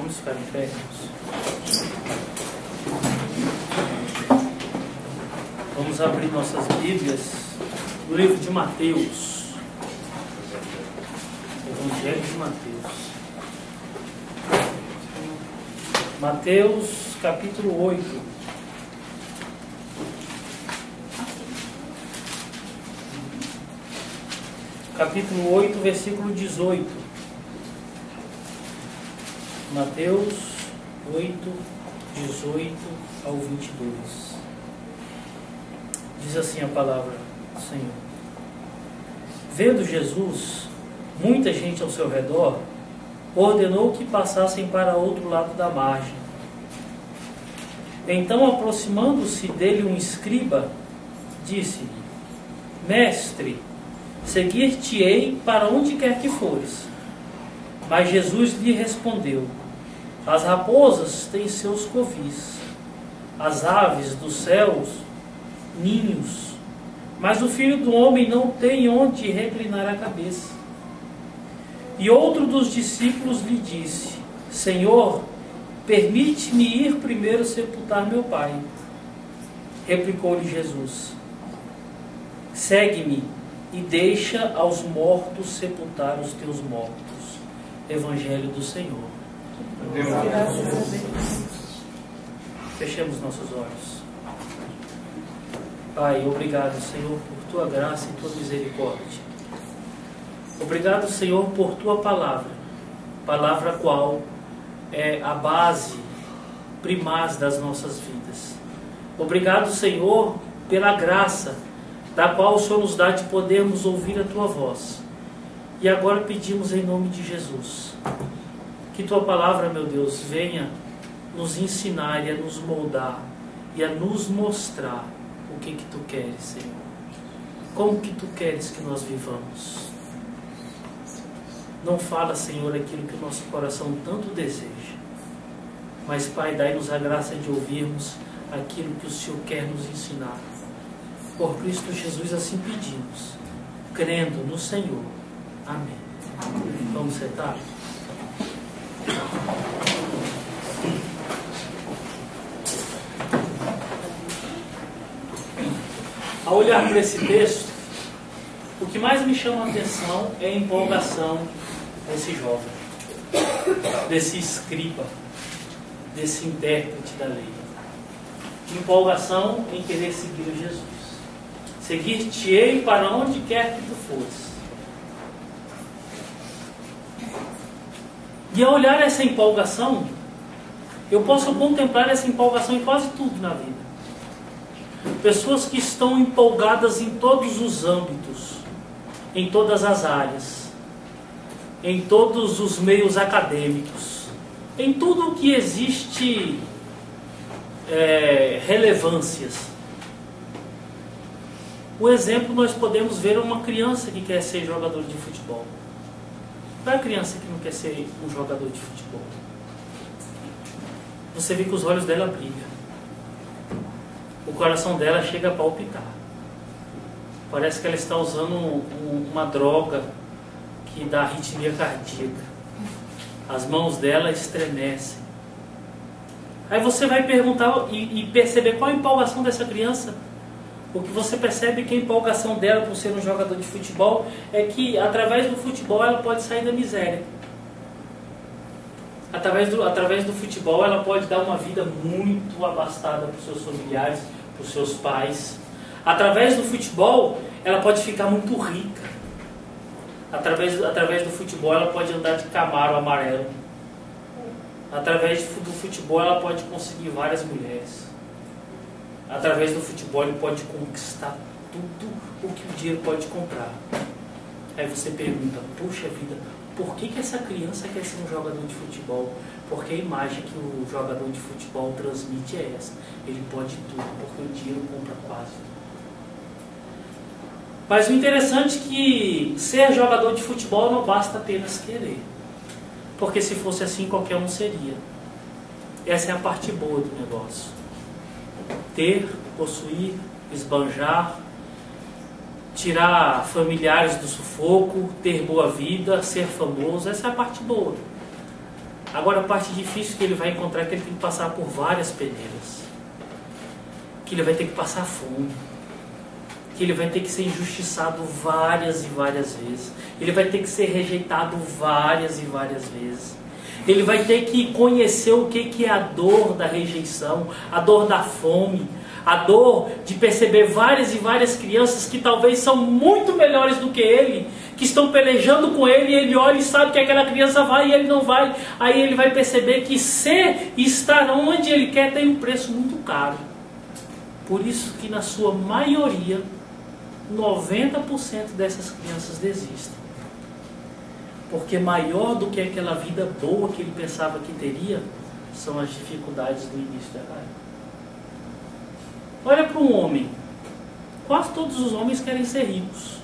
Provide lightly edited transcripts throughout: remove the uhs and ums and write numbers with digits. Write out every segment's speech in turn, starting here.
Vamos ficar em pé, irmãos. Vamos abrir nossas Bíblias no livro de Mateus. Evangelho de Mateus. Mateus, capítulo 8. Capítulo 8, versículo 18. Mateus 8, 18 ao 22. Diz assim a palavra do Senhor. Vendo Jesus muita gente ao seu redor, ordenou que passassem para outro lado da margem. Então, aproximando-se dele um escriba, disse-lhe: Mestre, seguir-te-ei para onde quer que fores. Mas Jesus lhe respondeu: As raposas têm seus covis, as aves dos céus ninhos, mas o Filho do Homem não tem onde reclinar a cabeça. E outro dos discípulos lhe disse: Senhor, permite-me ir primeiro sepultar meu pai. Replicou-lhe Jesus: Segue-me e deixa aos mortos sepultar os teus mortos. Evangelho do Senhor. Graças a Deus. Fechemos nossos olhos. Pai, obrigado, Senhor, por tua graça e tua misericórdia. Obrigado, Senhor, por tua palavra, palavra qual é a base primaz das nossas vidas. Obrigado, Senhor, pela graça da qual o Senhor nos dá de podermos ouvir a tua voz. E agora pedimos em nome de Jesus que tua palavra, meu Deus, venha nos ensinar e a nos moldar e a nos mostrar o que tu queres, Senhor. Como que tu queres que nós vivamos. Não fala, Senhor, aquilo que o nosso coração tanto deseja, mas, Pai, dai-nos a graça de ouvirmos aquilo que o Senhor quer nos ensinar. Por Cristo Jesus assim pedimos, crendo no Senhor. Amém. Vamos sentar? Ao olhar para esse texto, o que mais me chama a atenção é a empolgação desse jovem, desse escriba, desse intérprete da lei. Empolgação em querer seguir Jesus. Seguir-te-ei para onde quer que tu fores. E ao olhar essa empolgação, eu posso contemplar essa empolgação em quase tudo na vida. Pessoas que estão empolgadas em todos os âmbitos, em todas as áreas, em todos os meios acadêmicos, em tudo o que existe relevâncias. O exemplo nós podemos ver uma criança que quer ser jogador de futebol. Qual é a criança que não quer ser um jogador de futebol? Você vê que os olhos dela brilham. O coração dela chega a palpitar. Parece que ela está usando uma droga que dá arritmia cardíaca. As mãos dela estremecem. Aí você vai perguntar e perceber qual a empolgação dessa criança. O que você percebe que a empolgação dela por ser um jogador de futebol é que através do futebol ela pode sair da miséria. Através do futebol ela pode dar uma vida muito abastada para os seus familiares, para os seus pais. Através do futebol ela pode ficar muito rica. Através do futebol ela pode andar de Camaro amarelo. Através do futebol ela pode conseguir várias mulheres. Através do futebol ele pode conquistar tudo o que o dinheiro pode comprar. Aí você pergunta: puxa vida, por que essa criança quer ser um jogador de futebol? Porque a imagem que o jogador de futebol transmite é essa. Ele pode tudo, porque o dinheiro compra quase tudo. Mas o interessante é que ser jogador de futebol não basta apenas querer. Porque se fosse assim, qualquer um seria. Essa é a parte boa do negócio. Ter, possuir, esbanjar, tirar familiares do sufoco, ter boa vida, ser famoso, essa é a parte boa. Agora a parte difícil que ele vai encontrar é que ele tem que passar por várias peneiras. Que ele vai ter que passar fome. Que ele vai ter que ser injustiçado várias e várias vezes. Ele vai ter que ser rejeitado várias e várias vezes. Ele vai ter que conhecer o que é a dor da rejeição, a dor da fome, a dor de perceber várias e várias crianças que talvez são muito melhores do que ele, que estão pelejando com ele, e ele olha e sabe que aquela criança vai e ele não vai. Aí ele vai perceber que ser e estar onde ele quer tem um preço muito caro. Por isso que na sua maioria, 90% dessas crianças desistem. Porque maior do que aquela vida boa que ele pensava que teria, são as dificuldades do início da carreira. Olha para um homem. Quase todos os homens querem ser ricos.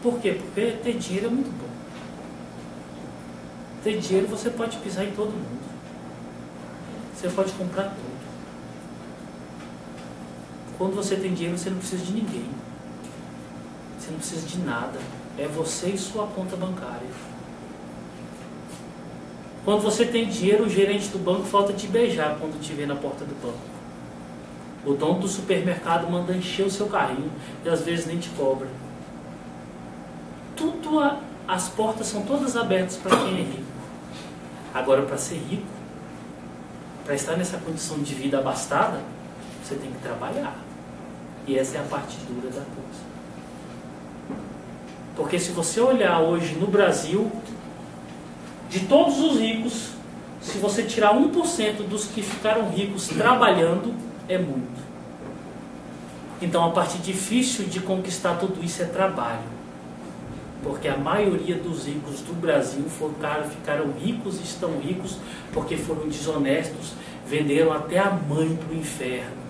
Por quê? Porque ter dinheiro é muito bom. Ter dinheiro você pode pisar em todo mundo. Você pode comprar tudo. Quando você tem dinheiro, você não precisa de ninguém. Você não precisa de nada. É você e sua conta bancária. Quando você tem dinheiro, o gerente do banco falta te beijar quando te vê na porta do banco. O dono do supermercado manda encher o seu carrinho e às vezes nem te cobra. As portas são todas abertas para quem é rico. Agora, para ser rico, para estar nessa condição de vida abastada, você tem que trabalhar. E essa é a parte dura da coisa. Porque se você olhar hoje no Brasil, de todos os ricos, se você tirar 1% dos que ficaram ricos trabalhando, é muito. Então a parte difícil de conquistar tudo isso é trabalho. Porque a maioria dos ricos do Brasil ficaram ricos e estão ricos porque foram desonestos, venderam até a mãe para o inferno.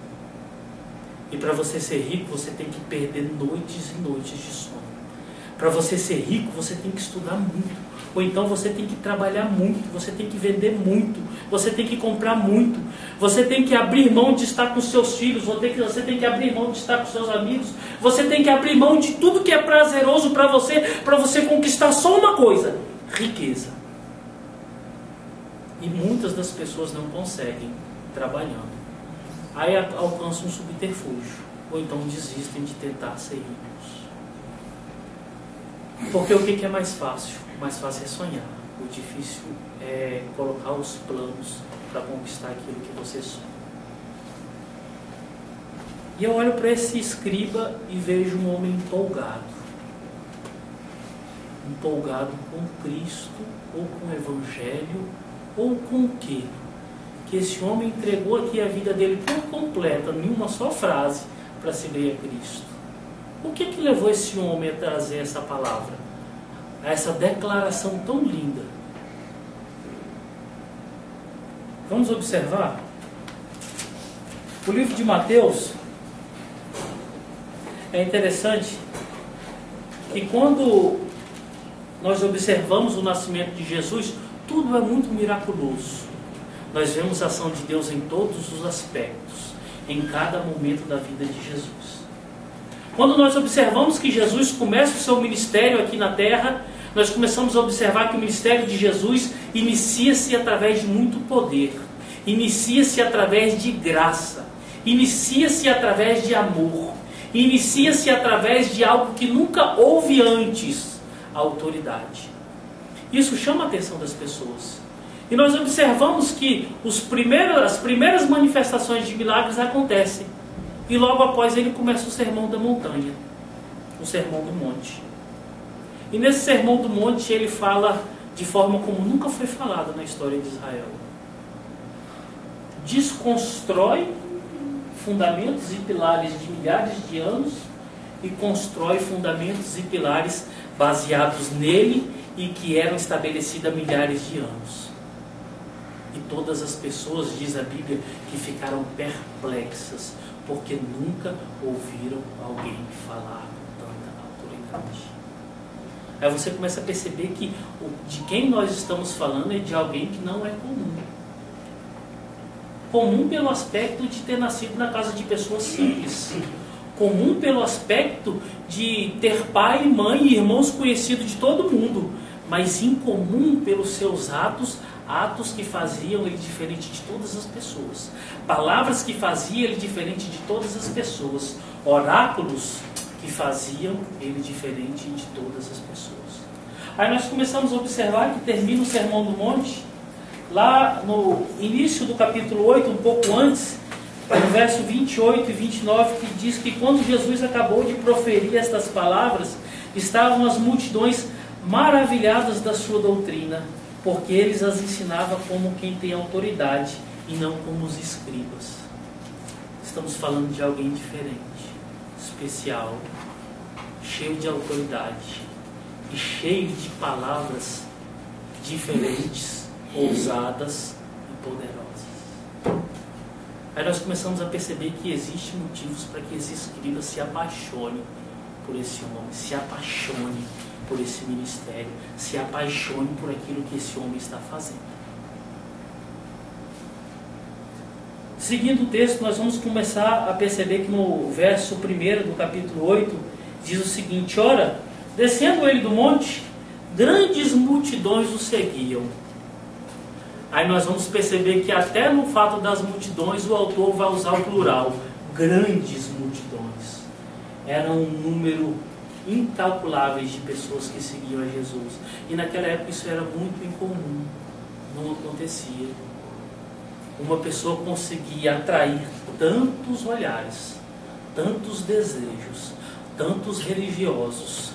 E para você ser rico, você tem que perder noites e noites de sono. Para você ser rico, você tem que estudar muito. Ou então você tem que trabalhar muito, você tem que vender muito, você tem que comprar muito, você tem que abrir mão de estar com seus filhos, você tem que abrir mão de estar com seus amigos, você tem que abrir mão de tudo que é prazeroso para você conquistar só uma coisa: riqueza. E muitas das pessoas não conseguem trabalhando. Aí alcançam um subterfúgio, ou então desistem de tentar ser ricos. Porque o que é mais fácil? O mais fácil é sonhar. O difícil é colocar os planos para conquistar aquilo que você sonha. E eu olho para esse escriba e vejo um homem empolgado. Empolgado com Cristo, ou com o Evangelho, ou com o quê? Que esse homem entregou aqui a vida dele por completa, em uma só frase, para seguir a Cristo. O que levou esse homem a trazer essa palavra? A essa declaração tão linda? Vamos observar? O livro de Mateus é interessante que quando nós observamos o nascimento de Jesus, tudo é muito miraculoso. Nós vemos a ação de Deus em todos os aspectos, em cada momento da vida de Jesus. Quando nós observamos que Jesus começa o seu ministério aqui na terra, nós começamos a observar que o ministério de Jesus inicia-se através de muito poder, inicia-se através de graça, inicia-se através de amor, inicia-se através de algo que nunca houve antes, a autoridade. Isso chama a atenção das pessoas. E nós observamos que as primeiras manifestações de milagres acontecem. E logo após ele começa o sermão da montanha, o sermão do monte. E nesse sermão do monte ele fala de forma como nunca foi falada na história de Israel. Desconstrói fundamentos e pilares de milhares de anos e constrói fundamentos e pilares baseados nele e que eram estabelecidos há milhares de anos. E todas as pessoas, diz a Bíblia, que ficaram perplexas, porque nunca ouviram alguém falar com tanta autoridade. Aí você começa a perceber que de quem nós estamos falando é de alguém que não é comum. Comum pelo aspecto de ter nascido na casa de pessoas simples. Comum pelo aspecto de ter pai, mãe e irmãos conhecidos de todo mundo. mas incomum pelos seus atos, atos que faziam ele diferente de todas as pessoas, palavras que faziam ele diferente de todas as pessoas, oráculos que faziam ele diferente de todas as pessoas. Aí nós começamos a observar que termina o Sermão do Monte, lá no início do capítulo 8, um pouco antes, no verso 28 e 29, que diz que quando Jesus acabou de proferir estas palavras, estavam as multidões maravilhadas da sua doutrina, porque eles as ensinava como quem tem autoridade e não como os escribas. Estamos falando de alguém diferente, especial, cheio de autoridade e cheio de palavras diferentes, ousadas e poderosas. Aí nós começamos a perceber que existem motivos para que esse escriba se apaixone por esse homem, se apaixone por esse ministério, se apaixone por aquilo que esse homem está fazendo. Seguindo o texto, nós vamos começar a perceber que no verso 1 do capítulo 8, diz o seguinte: ora, descendo ele do monte, grandes multidões o seguiam. Aí nós vamos perceber que até no fato das multidões, o autor vai usar o plural, grandes multidões. Era um número incalculáveis de pessoas que seguiam a Jesus. E naquela época isso era muito incomum, não acontecia. Uma pessoa conseguia atrair tantos olhares, tantos desejos, tantos religiosos,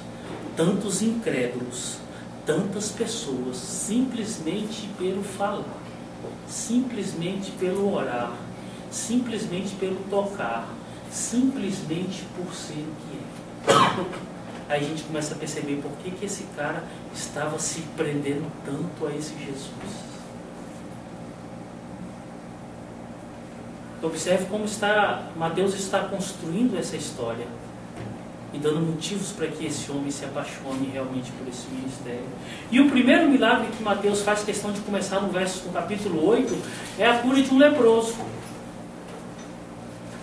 tantos incrédulos, tantas pessoas, simplesmente pelo falar, simplesmente pelo orar, simplesmente pelo tocar, simplesmente por ser o que é. Aí a gente começa a perceber por que esse cara estava se prendendo tanto a esse Jesus. Observe como Mateus está construindo essa história e dando motivos para que esse homem se apaixone realmente por esse ministério. E o primeiro milagre que Mateus faz questão de começar no capítulo 8 é a cura de um leproso.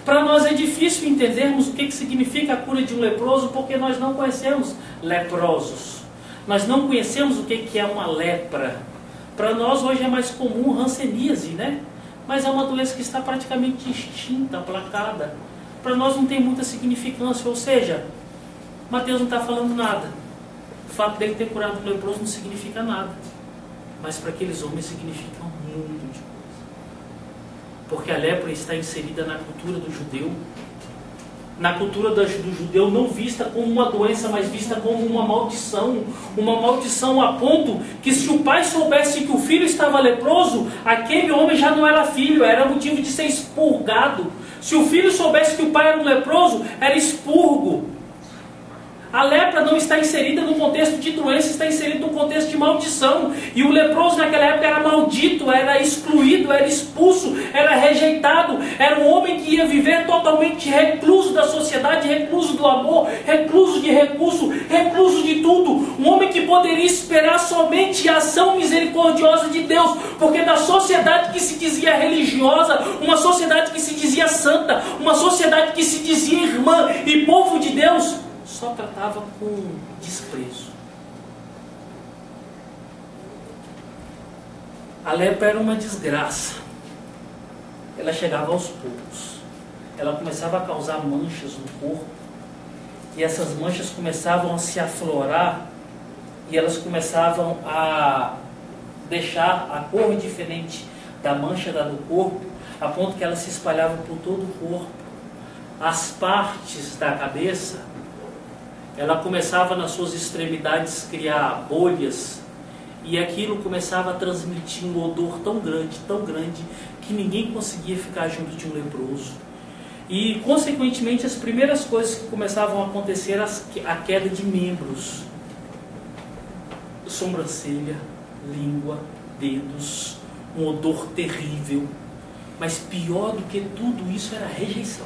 Para nós é difícil entendermos o que significa a cura de um leproso, porque nós não conhecemos leprosos. Nós não conhecemos o que é uma lepra. Para nós hoje é mais comum hanseníase, né? Mas é uma doença que está praticamente extinta, aplacada. Para nós não tem muita significância, ou seja, Mateus não está falando nada. O fato dele ter curado o leproso não significa nada. Mas para aqueles homens significa muito de coisa. Porque a lepra está inserida na cultura do judeu. Na cultura do judeu não vista como uma doença, mas vista como uma maldição. Uma maldição a ponto que se o pai soubesse que o filho estava leproso, aquele homem já não era filho, era motivo de ser expurgado. Se o filho soubesse que o pai era um leproso, era expurgo. A lepra não está inserida no contexto de doença, está inserida no contexto de maldição. E o leproso naquela época era maldito, era excluído, era expulso, era rejeitado. Era um homem que ia viver totalmente recluso da sociedade, recluso do amor, recluso de recurso, recluso de tudo. Um homem que poderia esperar somente a ação misericordiosa de Deus. Porque da sociedade que se dizia religiosa, uma sociedade que se dizia santa, uma sociedade que se dizia irmã e povo de Deus, só tratava com desprezo. A lepra era uma desgraça. Ela chegava aos poucos. Ela começava a causar manchas no corpo. E essas manchas começavam a se aflorar. E elas começavam a deixar a cor diferente da mancha do corpo, a ponto que ela se espalhava por todo o corpo. As partes da cabeça, ela começava nas suas extremidades criar bolhas, e aquilo começava a transmitir um odor tão grande, que ninguém conseguia ficar junto de um leproso. E, consequentemente, as primeiras coisas que começavam a acontecer, a queda de membros, sobrancelha, língua, dedos, um odor terrível. Mas pior do que tudo isso era a rejeição.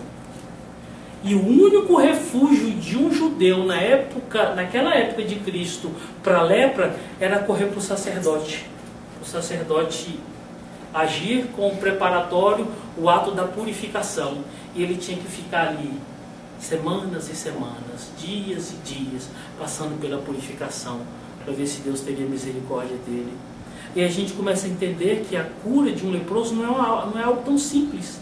E o único refúgio de um judeu naquela época de Cristo para a lepra era correr para o sacerdote. O sacerdote agir com preparatório o ato da purificação. E ele tinha que ficar ali semanas e semanas, dias e dias, passando pela purificação para ver se Deus teria misericórdia dele. E a gente começa a entender que a cura de um leproso não é algo tão simples.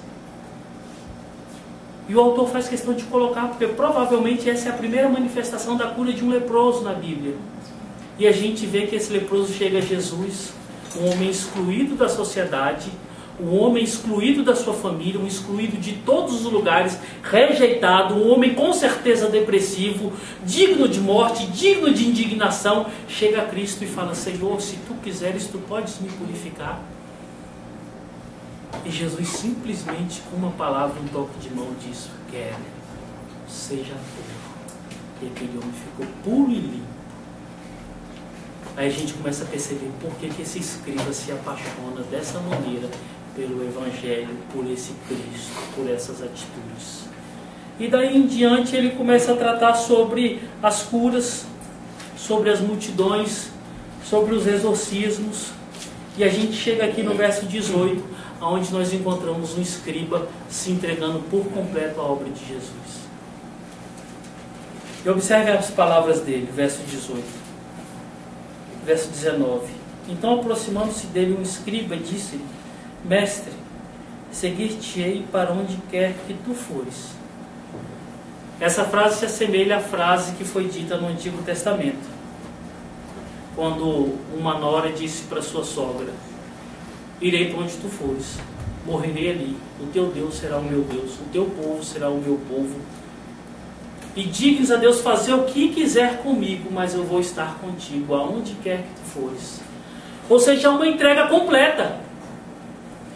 E o autor faz questão de colocar, porque provavelmente essa é a primeira manifestação da cura de um leproso na Bíblia. E a gente vê que esse leproso chega a Jesus, um homem excluído da sociedade, um homem excluído da sua família, um excluído de todos os lugares, rejeitado, um homem com certeza depressivo, digno de morte, digno de indignação, chega a Cristo e fala: Senhor, se tu quiseres, tu podes me purificar. E Jesus simplesmente, com uma palavra, um toque de mão, diz: quero, seja puro. E aquele homem ficou puro e limpo. Aí a gente começa a perceber por que esse escriba se apaixona dessa maneira pelo Evangelho, por esse Cristo, por essas atitudes. E daí em diante ele começa a tratar sobre as curas, sobre as multidões, sobre os exorcismos. E a gente chega aqui no verso 18, onde nós encontramos um escriba se entregando por completo à obra de Jesus. E observe as palavras dele, verso 18. Verso 19. Então, aproximando-se dele um escriba, disse-lhe: Mestre, seguir-te-ei para onde quer que tu fores. Essa frase se assemelha à frase que foi dita no Antigo Testamento, quando uma nora disse para sua sogra: irei para onde tu fores, morrerei ali, o teu Deus será o meu Deus, o teu povo será o meu povo, e dignes a Deus fazer o que quiser comigo, mas eu vou estar contigo aonde quer que tu fores. Ou seja, uma entrega completa.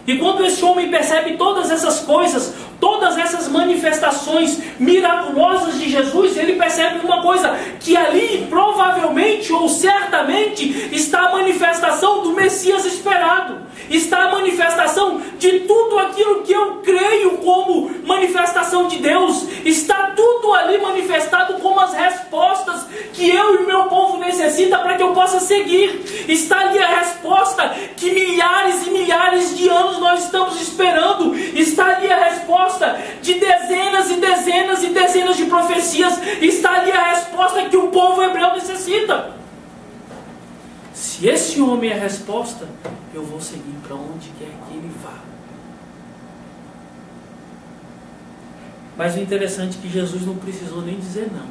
E quando esse homem percebe todas essas coisas, todas essas manifestações miraculosas de Jesus, ele percebe uma coisa, que ali provavelmente ou certamente está a manifestação do Messias esperado. Está a manifestação de tudo aquilo que eu creio como manifestação de Deus. Está tudo ali manifestado como as respostas que eu e o meu povo necessita para que eu possa seguir. Está ali a resposta que milhares e milhares de anos nós estamos esperando. Está ali a resposta de dezenas e dezenas e dezenas de profecias. Está ali a resposta que o povo hebreu necessita. Se esse homem é a resposta, eu vou seguir para onde quer que ele vá. Mas o interessante é que Jesus não precisou nem dizer não.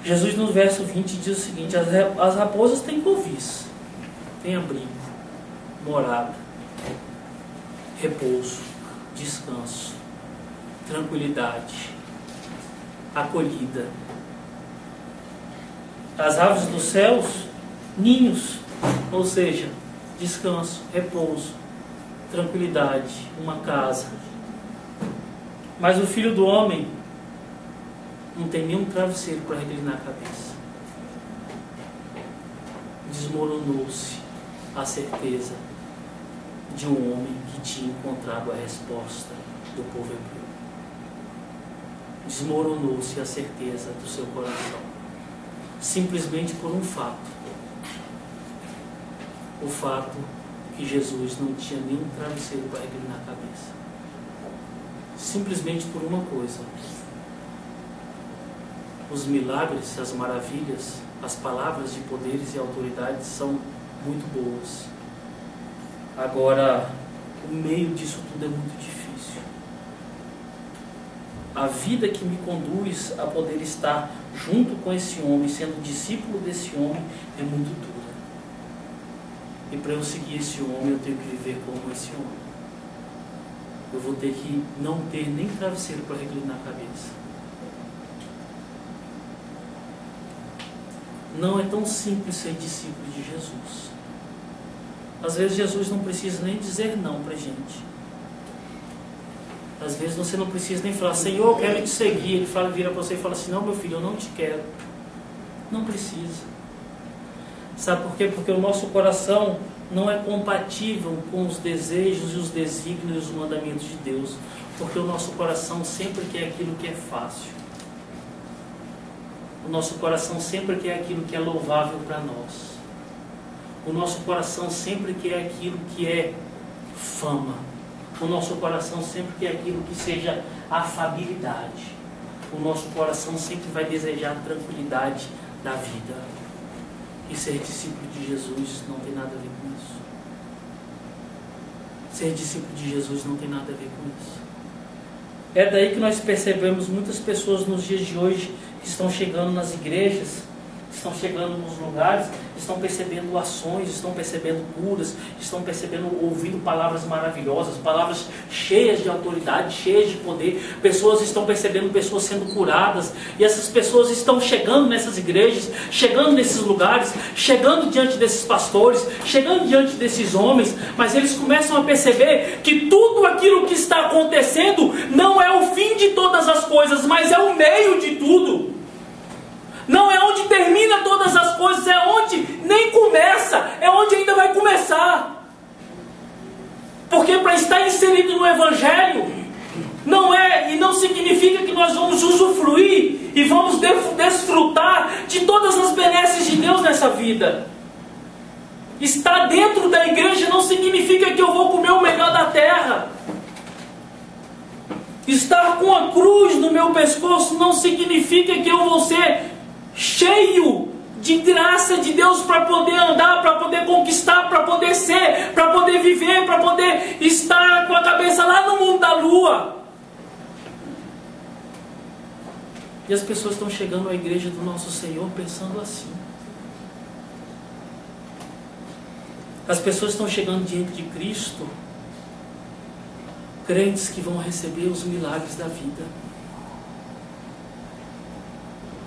Jesus no verso 20 diz o seguinte: as raposas têm covis, têm abrigo, morada, repouso, descanso, tranquilidade, acolhida. As aves dos céus, ninhos, ou seja, descanso, repouso, tranquilidade, uma casa. Mas o Filho do Homem não tem nenhum travesseiro para reclinar a cabeça. Desmoronou-se a certeza de um homem que tinha encontrado a resposta do povo hebreu. Desmoronou-se a certeza do seu coração. Simplesmente por um fato. O fato que Jesus não tinha nenhum travesseiro para reclinar a cabeça. Simplesmente por uma coisa. Os milagres, as maravilhas, as palavras de poderes e autoridades são muito boas. Agora, o meio disso tudo é muito difícil. A vida que me conduz a poder estar junto com esse homem, sendo discípulo desse homem, é muito dura. E para eu seguir esse homem, eu tenho que viver como esse homem. Eu vou ter que não ter nem travesseiro para reclinar a cabeça. Não é tão simples ser discípulo de Jesus. Às vezes Jesus não precisa nem dizer não para a gente. Às vezes você não precisa nem falar: Senhor, eu quero te seguir. Ele vira para você e fala assim: não, meu filho, eu não te quero. Não precisa. Sabe por quê? Porque o nosso coração não é compatível com os desejos e os desígnios e os mandamentos de Deus. Porque o nosso coração sempre quer aquilo que é fácil. O nosso coração sempre quer aquilo que é louvável para nós. O nosso coração sempre quer aquilo que é fama. O nosso coração sempre quer aquilo que seja afabilidade. o nosso coração sempre vai desejar a tranquilidade da vida. E ser discípulo de Jesus não tem nada a ver com isso. Ser discípulo de Jesus não tem nada a ver com isso. É daí que nós percebemos muitas pessoas nos dias de hoje que estão chegando nas igrejas, estão chegando nos lugares, estão percebendo ações, estão percebendo curas, estão percebendo, ouvindo palavras maravilhosas, palavras cheias de autoridade, cheias de poder. Pessoas estão percebendo pessoas sendo curadas, e essas pessoas estão chegando nessas igrejas, chegando nesses lugares, chegando diante desses pastores, chegando diante desses homens, mas eles começam a perceber que tudo aquilo que está acontecendo não é o fim de todas as coisas, mas é o meio de tudo. Não é onde termina todas as coisas, é onde nem começa, é onde ainda vai começar. Porque para estar inserido no Evangelho, não é e não significa que nós vamos usufruir e vamos desfrutar de todas as benesses de Deus nessa vida. Estar dentro da igreja não significa que eu vou comer o melhor da terra. Estar com a cruz no meu pescoço não significa que eu vou ser cheio de graça de Deus para poder andar, para poder conquistar, para poder ser, para poder viver, para poder estar com a cabeça lá no mundo da lua. E as pessoas estão chegando à igreja do nosso Senhor pensando assim. As pessoas estão chegando diante de Cristo, crentes que vão receber os milagres da vida.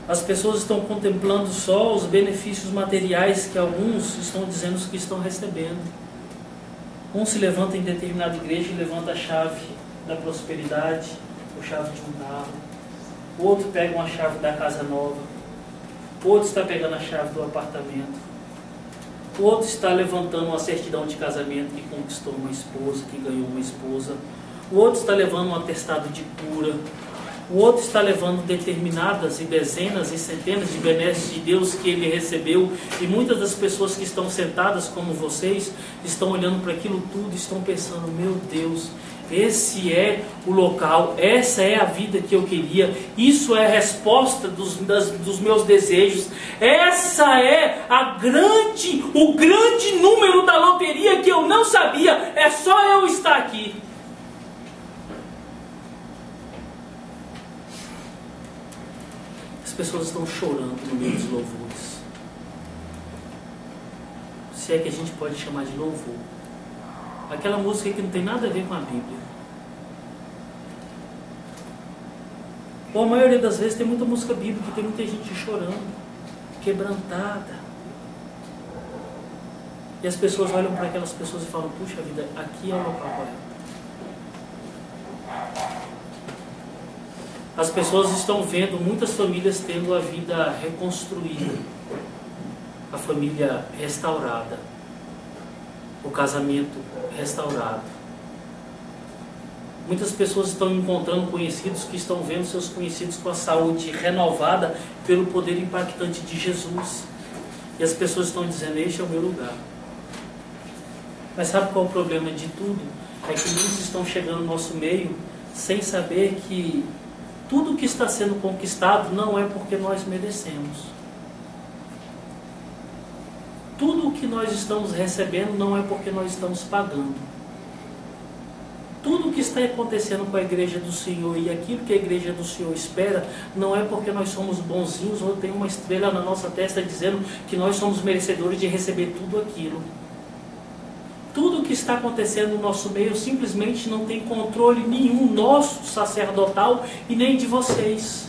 As pessoas estão contemplando só os benefícios materiais que alguns estão dizendo que estão recebendo. Um se levanta em determinada igreja e levanta a chave da prosperidade, ou chave de um carro. O outro pega uma chave da casa nova. O outro está pegando a chave do apartamento. O outro está levantando uma certidão de casamento que conquistou uma esposa, que ganhou uma esposa. O outro está levando um atestado de cura. O outro está levando determinadas e dezenas e centenas de benesses de Deus que ele recebeu. E muitas das pessoas que estão sentadas como vocês estão olhando para aquilo tudo e estão pensando: meu Deus, esse é o local, essa é a vida que eu queria, isso é a resposta dos meus desejos, essa é o grande número da loteria que eu não sabia, é só eu estar aqui. As pessoas estão chorando no meio dos louvores. Se é que a gente pode chamar de louvor. Aquela música que não tem nada a ver com a Bíblia. Ou a maioria das vezes tem muita música bíblica, tem muita gente chorando, quebrantada. E as pessoas olham para aquelas pessoas e falam: puxa vida, aqui é o local correto. As pessoas estão vendo muitas famílias tendo a vida reconstruída, a família restaurada, o casamento restaurado. Muitas pessoas estão encontrando conhecidos que estão vendo seus conhecidos com a saúde renovada pelo poder impactante de Jesus. E as pessoas estão dizendo: este é o meu lugar. Mas sabe qual é o problema de tudo? É que muitos estão chegando no nosso meio sem saber que tudo que está sendo conquistado não é porque nós merecemos. Tudo o que nós estamos recebendo não é porque nós estamos pagando. Tudo o que está acontecendo com a igreja do Senhor e aquilo que a igreja do Senhor espera não é porque nós somos bonzinhos ou tem uma estrela na nossa testa dizendo que nós somos merecedores de receber tudo aquilo. Tudo o que está acontecendo no nosso meio simplesmente não tem controle nenhum nosso sacerdotal e nem de vocês.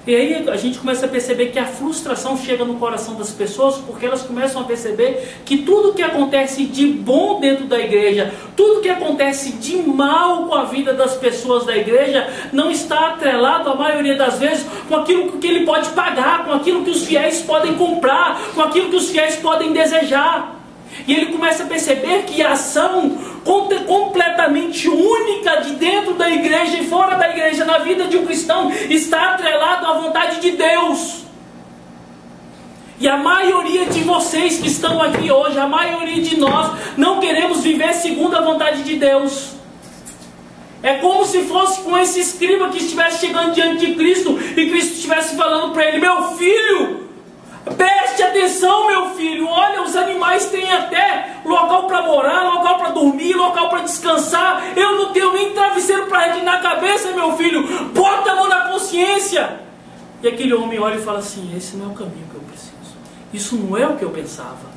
E aí a gente começa a perceber que a frustração chega no coração das pessoas, porque elas começam a perceber que tudo que acontece de bom dentro da igreja, tudo que acontece de mal com a vida das pessoas da igreja, não está atrelado, a maioria das vezes, com aquilo que ele pode pagar, com aquilo que os fiéis podem comprar, com aquilo que os fiéis podem desejar. E ele começa a perceber que a ação completamente única de dentro da igreja e fora da igreja na vida de um cristão está atrelado à vontade de Deus. E a maioria de vocês que estão aqui hoje, a maioria de nós, não queremos viver segundo a vontade de Deus. É como se fosse com esse escriba que estivesse chegando diante de Cristo e Cristo estivesse falando para ele: meu filho, preste atenção, meu filho, olha, os animais têm até local para morar, local para dormir, local para descansar. Eu não tenho nem travesseiro para reclinar a cabeça, meu filho, bota a mão na consciência. E aquele homem olha e fala assim: esse não é o caminho que eu preciso, isso não é o que eu pensava.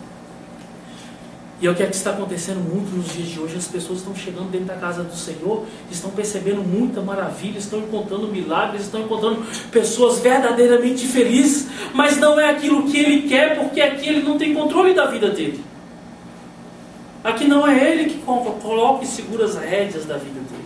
E é o que está acontecendo muito nos dias de hoje. As pessoas estão chegando dentro da casa do Senhor, estão percebendo muita maravilha, estão encontrando milagres, estão encontrando pessoas verdadeiramente felizes, mas não é aquilo que ele quer, porque aqui ele não tem controle da vida dele. Aqui não é ele que coloca e segura as rédeas da vida dele.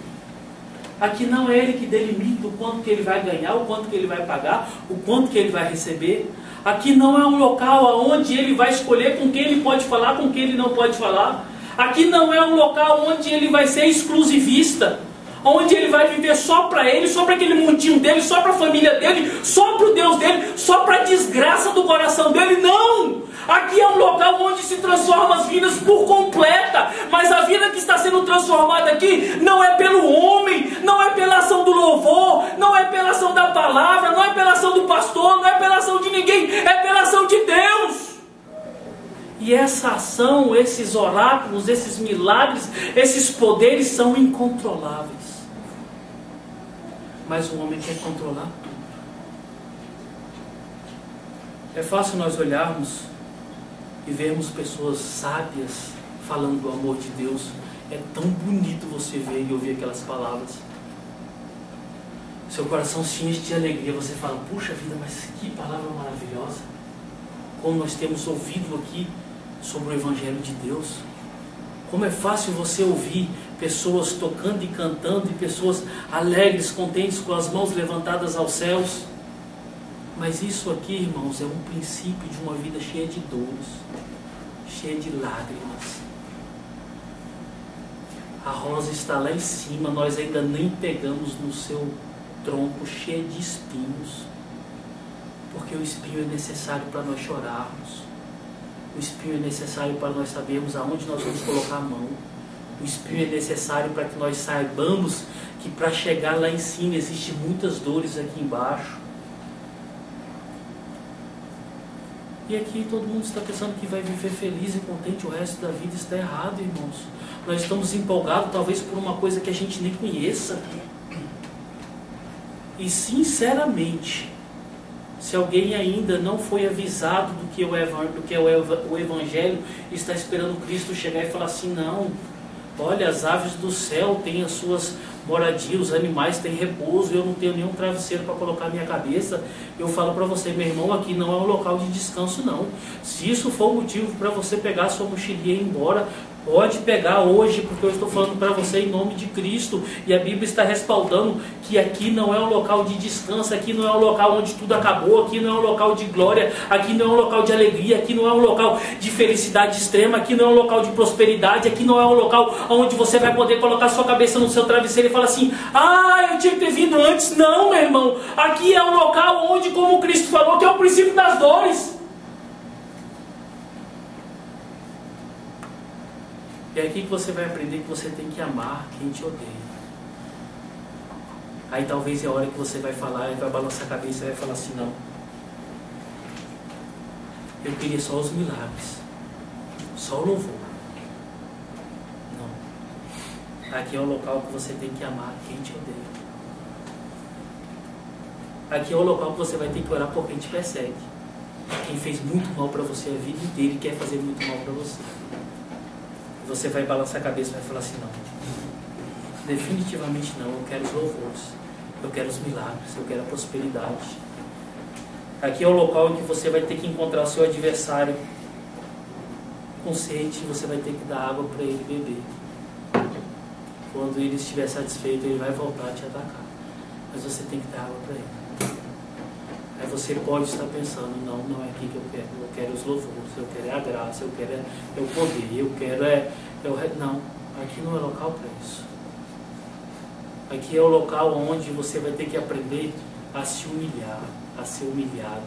Aqui não é ele que delimita o quanto que ele vai ganhar, o quanto que ele vai pagar, o quanto que ele vai receber. Aqui não é um local onde ele vai escolher com quem ele pode falar, com quem ele não pode falar. Aqui não é um local onde ele vai ser exclusivista, onde ele vai viver só para ele, só para aquele mundinho dele, só para a família dele, só para o Deus dele, só para a desgraça do coração dele. Não! Aqui é um local onde se transforma as vidas por completa. Mas a vida que está sendo transformada aqui não é pelo homem, não é pela ação do louvor, não é pela ação da palavra, não é pela ação do pastor, não é pela ação de ninguém, é pela ação de Deus. E essa ação, esses oráculos, esses milagres, esses poderes são incontroláveis. Mas o homem quer controlar tudo. É fácil nós olharmos e vermos pessoas sábias falando do amor de Deus. É tão bonito você ver e ouvir aquelas palavras. Seu coração se enche de alegria. Você fala: puxa vida, mas que palavra maravilhosa. Como nós temos ouvido aqui sobre o Evangelho de Deus. Como é fácil você ouvir pessoas tocando e cantando, e pessoas alegres, contentes, com as mãos levantadas aos céus. Mas isso aqui, irmãos, é um princípio de uma vida cheia de dores, cheia de lágrimas. A rosa está lá em cima, nós ainda nem pegamos no seu tronco, cheio de espinhos. Porque o espinho é necessário para nós chorarmos. O espinho é necessário para nós sabermos aonde nós vamos colocar a mão. O espinho é necessário para que nós saibamos que para chegar lá em cima existem muitas dores aqui embaixo. E aqui todo mundo está pensando que vai viver feliz e contente o resto da vida. Está errado, irmãos. Nós estamos empolgados talvez por uma coisa que a gente nem conheça. E sinceramente, se alguém ainda não foi avisado do que é o Evangelho, está esperando Cristo chegar e falar assim: não, olha, as aves do céu têm as suas moradias, os animais têm repouso, eu não tenho nenhum travesseiro para colocar a minha cabeça. Eu falo para você, meu irmão, aqui não é um local de descanso não. Se isso for motivo para você pegar a sua mochilinha e ir embora, pode pegar hoje, porque eu estou falando para você em nome de Cristo. E a Bíblia está respaldando que aqui não é um local de descanso, aqui não é um local onde tudo acabou, aqui não é um local de glória, aqui não é um local de alegria, aqui não é um local de felicidade extrema, aqui não é um local de prosperidade, aqui não é um local onde você vai poder colocar sua cabeça no seu travesseiro e falar assim: ah, eu tinha que ter vindo antes. Não, meu irmão, aqui é um local onde, como Cristo falou, que é o princípio das dores. É aqui que você vai aprender que você tem que amar quem te odeia. Aí talvez é a hora que você vai falar, vai balançar a cabeça e vai falar assim: não, eu queria só os milagres, só o louvor. Não. Aqui é o local que você tem que amar quem te odeia. Aqui é o local que você vai ter que orar por quem te persegue, quem fez muito mal para você a vida inteira e quer fazer muito mal para você. Você vai balançar a cabeça e vai falar assim: não, definitivamente não, eu quero os louvores, eu quero os milagres, eu quero a prosperidade. Aqui é o local em que você vai ter que encontrar o seu adversário com sede, você vai ter que dar água para ele beber. Quando ele estiver satisfeito, ele vai voltar a te atacar, mas você tem que dar água para ele. Aí você pode estar pensando: não, não é aqui que eu quero os louvores, eu quero a graça, eu quero o poder, eu quero não, aqui não é local para isso. Aqui é o local onde você vai ter que aprender a se humilhar, a ser humilhado,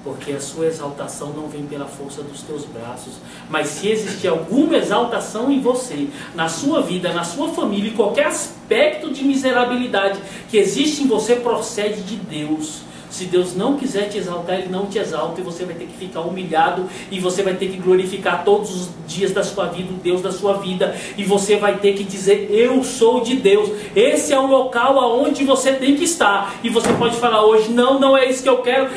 Porque a sua exaltação não vem pela força dos teus braços. Mas se existir alguma exaltação em você, na sua vida, na sua família, em qualquer aspecto de miserabilidade que existe em você, procede de Deus. Se Deus não quiser te exaltar, Ele não te exalta, e você vai ter que ficar humilhado, e você vai ter que glorificar todos os dias da sua vida o Deus da sua vida, e você vai ter que dizer: eu sou de Deus. Esse é o local aonde você tem que estar. E você pode falar hoje: não é isso que eu quero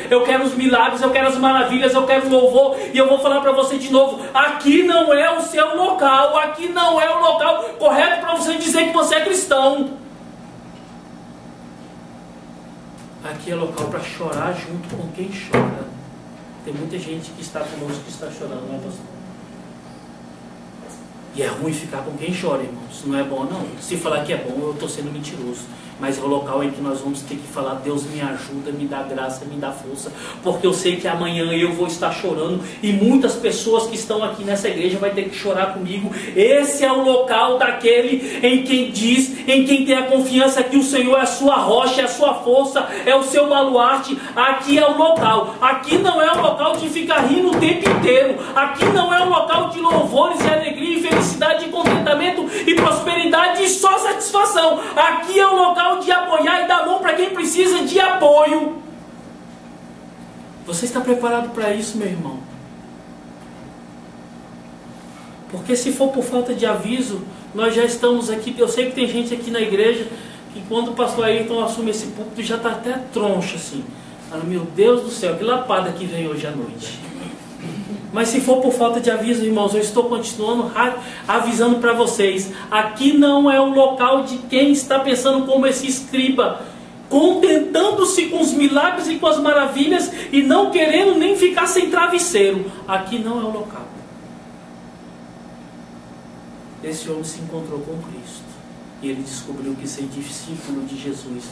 os milagres, eu quero as maravilhas, eu quero o louvor. E eu vou falar para você de novo: aqui não é o seu local, aqui não é o local correto para você dizer que você é cristão. Aqui é local para chorar junto com quem chora. Tem muita gente que está conosco que está chorando, não é, pastor? E é ruim ficar com quem chora, irmãos. Não é bom, não. Se falar que é bom, eu estou sendo mentiroso. Mas é o local em que nós vamos ter que falar: Deus, me ajuda, me dá graça, me dá força. Porque eu sei que amanhã eu vou estar chorando. E muitas pessoas que estão aqui nessa igreja vão ter que chorar comigo. Esse é o local daquele em quem diz, em quem tem a confiança que o Senhor é a sua rocha, é a sua força, é o seu baluarte. Aqui é o local. Aqui não é o local de ficar rindo o tempo inteiro. Aqui não é o local de louvores e alegria e felicidade e contentamento e prosperidade e só satisfação. Aqui é o local de apoiar e dar mão para quem precisa de apoio. Você está preparado para isso, meu irmão? Porque se for por falta de aviso, nós já estamos aqui. Eu sei que tem gente aqui na igreja que quando o pastor Ayrton assume esse púlpito já está até troncho assim. Fala: meu Deus do céu, que lapada que vem hoje à noite. Mas se for por falta de aviso, irmãos, eu estou continuando avisando para vocês: aqui não é o local de quem está pensando como esse escriba, contentando-se com os milagres e com as maravilhas e não querendo nem ficar sem travesseiro. Aqui não é o local. Esse homem se encontrou com Cristo e ele descobriu que ser discípulo de Jesus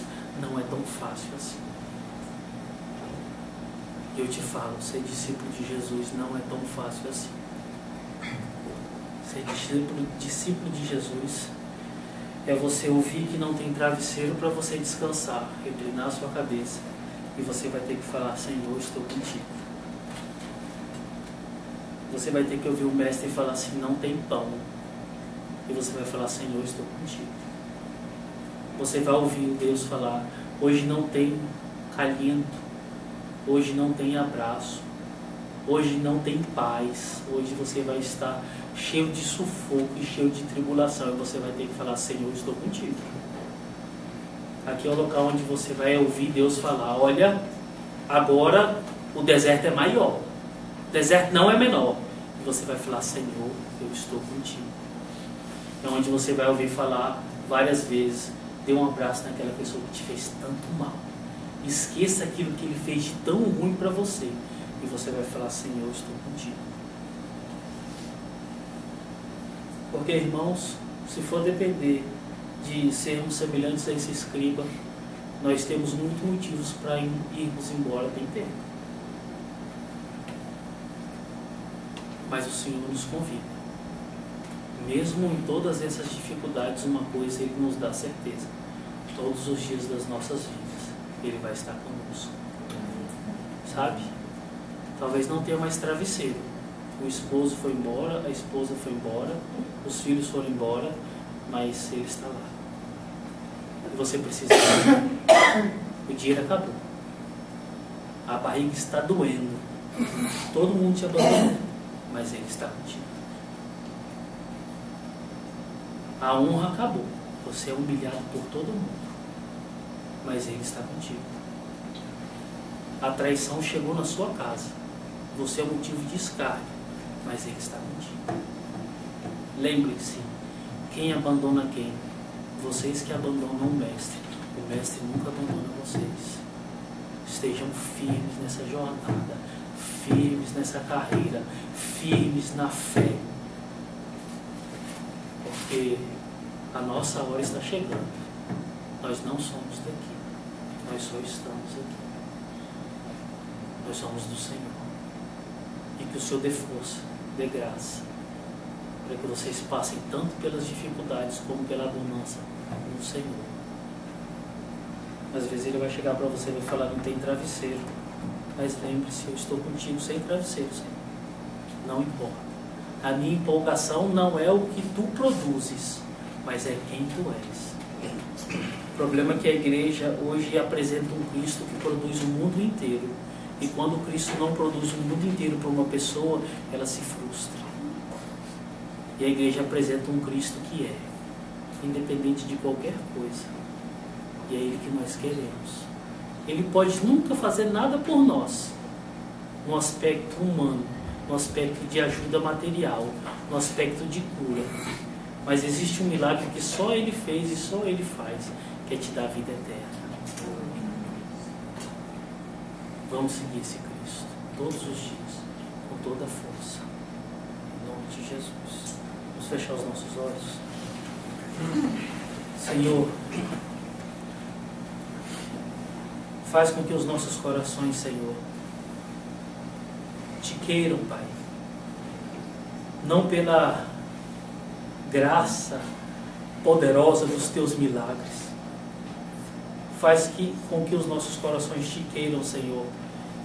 não é tão fácil assim. Eu te falo: ser discípulo de Jesus não é tão fácil assim. Ser discípulo de Jesus é você ouvir que não tem travesseiro para você descansar, reclinar a sua cabeça, e você vai ter que falar: Senhor, estou contigo. Você vai ter que ouvir o mestre falar assim: não tem pão, e você vai falar: Senhor, estou contigo. Você vai ouvir Deus falar: hoje não tem calento, hoje não tem abraço, hoje não tem paz, hoje você vai estar cheio de sufoco e cheio de tribulação, e você vai ter que falar: Senhor, estou contigo. Aqui é o local onde você vai ouvir Deus falar: olha, agora o deserto é maior, o deserto não é menor. E você vai falar: Senhor, eu estou contigo. É onde você vai ouvir falar várias vezes: dê um abraço naquela pessoa que te fez tanto mal. Esqueça aquilo que ele fez de tão ruim para você. E você vai falar: Senhor, estou contigo. Porque, irmãos, se for depender de sermos semelhantes a esse escriba, nós temos muitos motivos para irmos embora, tem tempo. Mas o Senhor nos convida. Mesmo em todas essas dificuldades, uma coisa Ele nos dá certeza: todos os dias das nossas vidas Ele vai estar conosco. Sabe? Talvez não tenha mais travesseiro. O esposo foi embora, a esposa foi embora, os filhos foram embora, mas Ele está lá. E você precisa ir. O dinheiro acabou. A barriga está doendo. Todo mundo te abandonou, mas Ele está contigo. A honra acabou. Você é humilhado por todo mundo, mas Ele está contigo. A traição chegou na sua casa. Você é motivo de escárnio, mas Ele está contigo. Lembre-se: quem abandona quem? Vocês que abandonam o Mestre. O Mestre nunca abandona vocês. Estejam firmes nessa jornada, firmes nessa carreira, firmes na fé. Porque a nossa hora está chegando. Nós não somos daqui. Nós só estamos aqui. Nós somos do Senhor. E que o Senhor dê força, dê graça, para que vocês passem tanto pelas dificuldades como pela abundância no Senhor. Às vezes Ele vai chegar para você e vai falar: não tem travesseiro. Mas lembre-se, eu estou contigo sem travesseiro, Senhor. Não importa. A minha empolgação não é o que tu produzes, mas é quem tu és. O problema é que a igreja hoje apresenta um Cristo que produz o mundo inteiro. E quando o Cristo não produz o mundo inteiro para uma pessoa, ela se frustra. E a igreja apresenta um Cristo que é, independente de qualquer coisa. E é Ele que nós queremos. Ele pode nunca fazer nada por nós, no aspecto humano, no aspecto de ajuda material, no aspecto de cura. Mas existe um milagre que só Ele fez e só Ele faz, que é te dar a vida eterna. Vamos seguir esse Cristo todos os dias, com toda a força. Em nome de Jesus. Vamos fechar os nossos olhos. Senhor, faz com que os nossos corações, Senhor, te queiram, Pai. Não pela graça poderosa dos teus milagres. Faz com que os nossos corações te queiram, Senhor,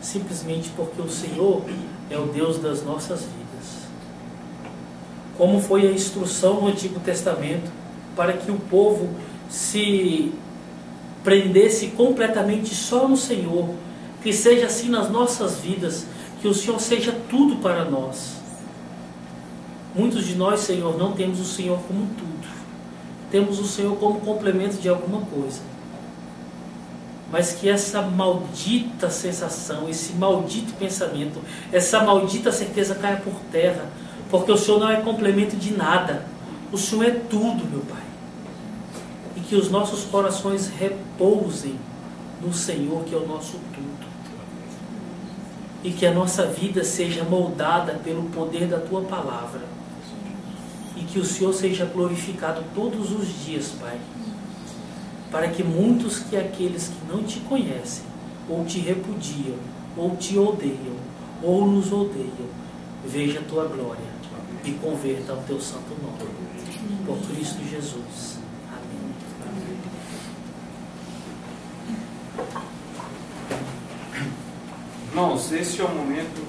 simplesmente porque o Senhor é o Deus das nossas vidas. Como foi a instrução no Antigo Testamento para que o povo se prendesse completamente só no Senhor, que seja assim nas nossas vidas, que o Senhor seja tudo para nós. Muitos de nós, Senhor, não temos o Senhor como tudo. Temos o Senhor como complemento de alguma coisa. Mas que essa maldita sensação, esse maldito pensamento, essa maldita certeza caia por terra, porque o Senhor não é complemento de nada. O Senhor é tudo, meu Pai. E que os nossos corações repousem no Senhor, que é o nosso tudo. E que a nossa vida seja moldada pelo poder da Tua Palavra. E que o Senhor seja glorificado todos os dias, Pai. Para que muitos que aqueles que não Te conhecem, ou Te repudiam, ou Te odeiam, ou nos odeiam, vejam a Tua glória e converta ao Teu santo nome. Por Cristo Jesus. Irmãos, esse é o momento